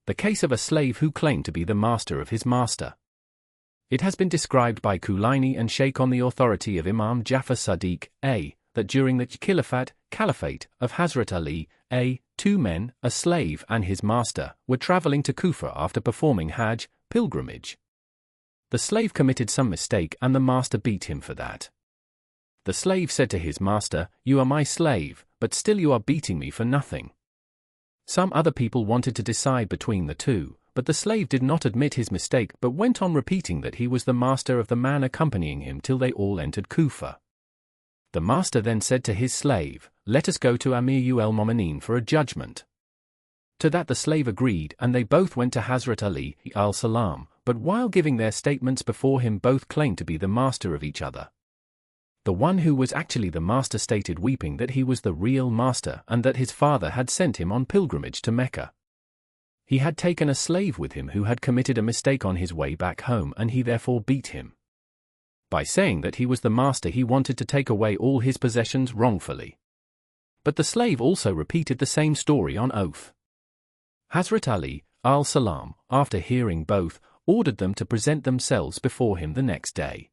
The case of a slave who claimed to be the master of his master. It has been described by Kulaini and Sheikh on the authority of Imam Jafar Sadiq, that during the caliphate of Hazrat Ali, two men, a slave and his master, were traveling to Kufa after performing Hajj, pilgrimage. The slave committed some mistake and the master beat him for that. The slave said to his master, "You are my slave, but still you are beating me for nothing." Some other people wanted to decide between the two, but the slave did not admit his mistake but went on repeating that he was the master of the man accompanying him till they all entered Kufa. The master then said to his slave, "Let us go to Amir al-Mu'minin for a judgment." To that the slave agreed and they both went to Hazrat Ali al-Salam, but while giving their statements before him both claimed to be the master of each other. The one who was actually the master stated weeping that he was the real master and that his father had sent him on pilgrimage to Mecca. He had taken a slave with him who had committed a mistake on his way back home and he therefore beat him. By saying that he was the master he wanted to take away all his possessions wrongfully. But the slave also repeated the same story on oath. Hazrat Ali al-Salam, after hearing both, ordered them to present themselves before him the next day.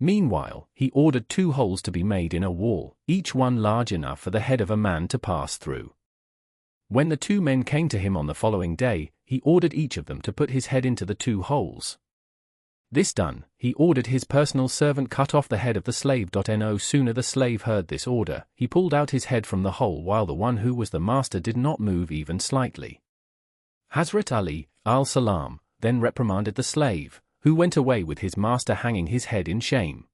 Meanwhile, he ordered 2 holes to be made in a wall, each one large enough for the head of a man to pass through. When the 2 men came to him on the following day, he ordered each of them to put his head into the 2 holes. This done, he ordered his personal servant cut off the head of the slave. No sooner the slave heard this order, he pulled out his head from the hole while the one who was the master did not move even slightly. Hazrat Ali al-Salam then reprimanded the slave, who went away with his master hanging his head in shame.